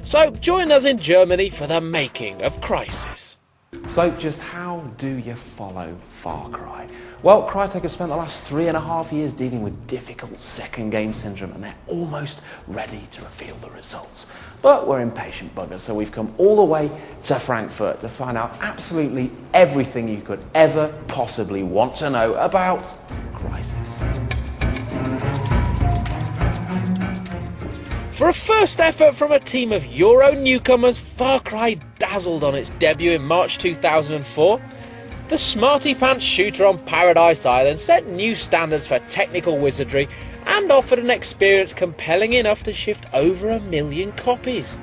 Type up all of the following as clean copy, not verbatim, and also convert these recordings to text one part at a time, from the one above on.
So join us in Germany for the making of Crysis. So just how do you follow Far Cry? Well, Crytek has spent the last 3.5 years dealing with difficult second game syndrome, and they're almost ready to reveal the results. But we're impatient buggers, so we've come all the way to Frankfurt to find out absolutely everything you could ever possibly want to know about Crysis. For a first effort from a team of Euro newcomers, Far Cry dazzled on its debut in March 2004. The smarty pants shooter on Paradise Island set new standards for technical wizardry and offered an experience compelling enough to shift over 1 million copies.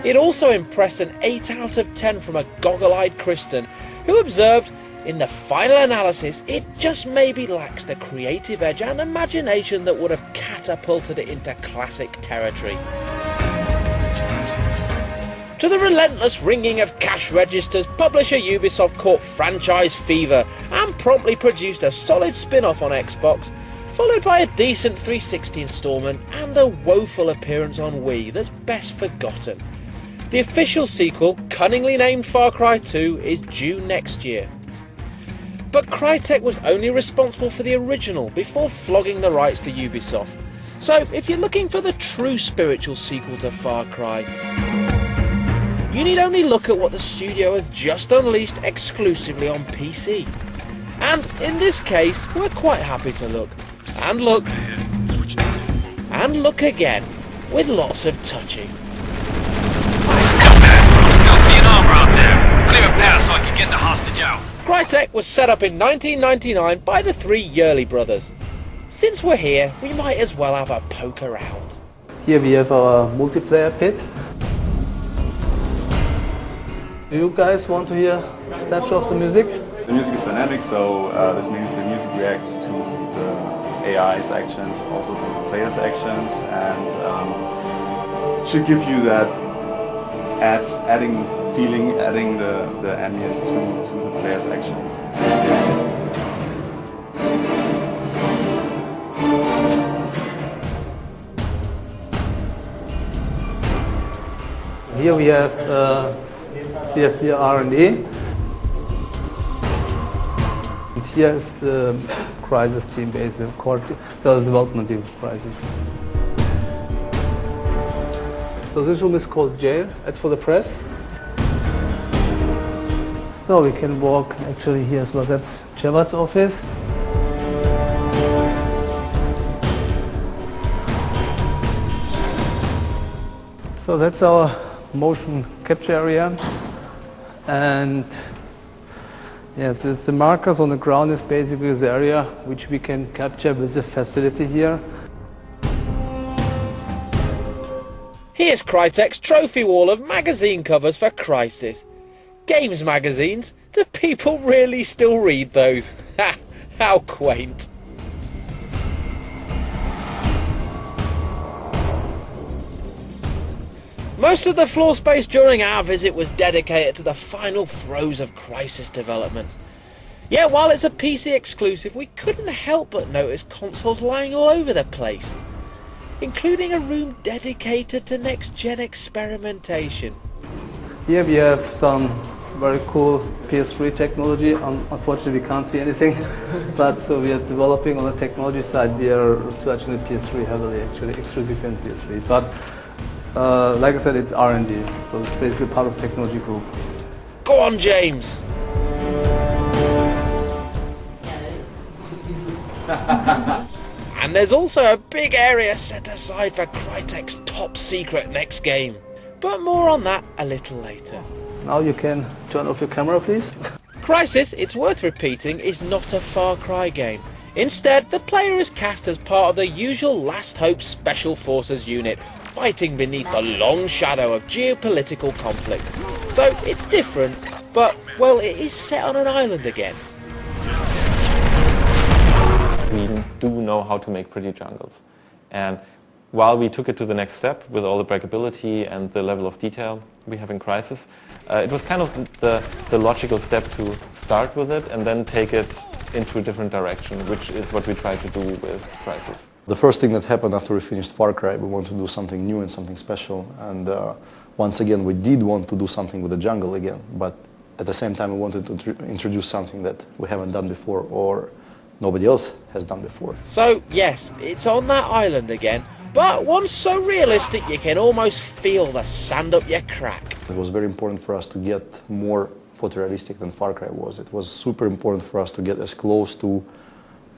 It also impressed an 8 out of 10 from a goggle-eyed Kristen, who observed, in the final analysis, it just maybe lacks the creative edge and imagination that would have catapulted it into classic territory. To the relentless ringing of cash registers, publisher Ubisoft caught franchise fever and promptly produced a solid spin-off on Xbox, followed by a decent 360 installment and a woeful appearance on Wii that's best forgotten. The official sequel, cunningly named Far Cry 2, is due next year. But Crytek was only responsible for the original before flogging the rights to Ubisoft. So if you're looking for the true spiritual sequel to Far Cry, you need only look at what the studio has just unleashed exclusively on PC. And in this case, we're quite happy to look. And look. And look again, with lots of touching. Still see an armor out there. Clear a path so I can get the hostage out. Crytek was set up in 1999 by the 3 Yearly brothers. Since we're here, we might as well have a poke around. Here we have our multiplayer pit. Do you guys want to hear a snapshot of the music? The music is dynamic, so this means the music reacts to the AI's actions, also the player's actions, and should give you that adding feeling, adding the ambience to the player's actions. Here we have here R&D. And here is the Crysis team, basically, the development team of Crysis. So this room is called Jail. That's for the press. So we can walk actually here as well. That's Jevad's office. So that's our motion capture area. And yes, it's the markers on the ground is basically the area which we can capture with the facility here. Here's Crytek's trophy wall of magazine covers for Crysis. Games magazines? Do people really still read those? Ha! How quaint. Most of the floor space during our visit was dedicated to the final throes of Crysis development. Yet while it's a PC exclusive, we couldn't help but notice consoles lying all over the place, including a room dedicated to next-gen experimentation. Here we have some very cool PS3 technology. Unfortunately, we can't see anything, but so we are developing on the technology side. We are researching the PS3 heavily, actually, X360 and PS3. But like I said, it's R&D, so it's basically part of the technology group. Go on, James! And there's also a big area set aside for Crytek's top secret next game. But more on that a little later. Now you can turn off your camera, please. Crysis, it's worth repeating, is not a Far Cry game. Instead, the player is cast as part of the usual Last Hope Special Forces unit, fighting beneath the long shadow of geopolitical conflict. So it's different, but, well, it is set on an island again. We do know how to make pretty jungles. And while we took it to the next step with all the breakability and the level of detail we have in Crysis, it was kind of the logical step to start with it and then take it into a different direction, which is what we try to do with Crysis. The first thing that happened after we finished Far Cry, we wanted to do something new and something special. And once again, we did want to do something with the jungle again, but at the same time, we wanted to introduce something that we haven't done before or nobody else has done before. So, yes, it's on that island again, but one so realistic you can almost feel the sand up your crack. It was very important for us to get more photorealistic than Far Cry was. It was super important for us to get as close to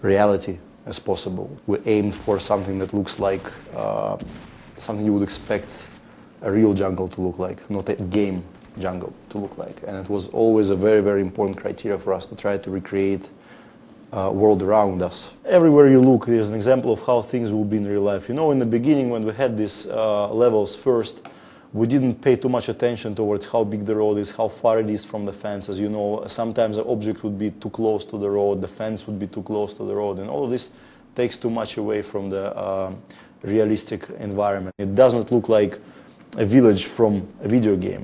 reality as possible. We aimed for something that looks like something you would expect a real jungle to look like, not a game jungle to look like. And it was always a very, very important criteria for us to try to recreate world around us. Everywhere you look, there's an example of how things will be in real life. You know, in the beginning, when we had these levels first, we didn't pay too much attention towards how big the road is, how far it is from the fence. As you know, sometimes an object would be too close to the road, the fence would be too close to the road, and all of this takes too much away from the realistic environment. It doesn't look like a village from a video game.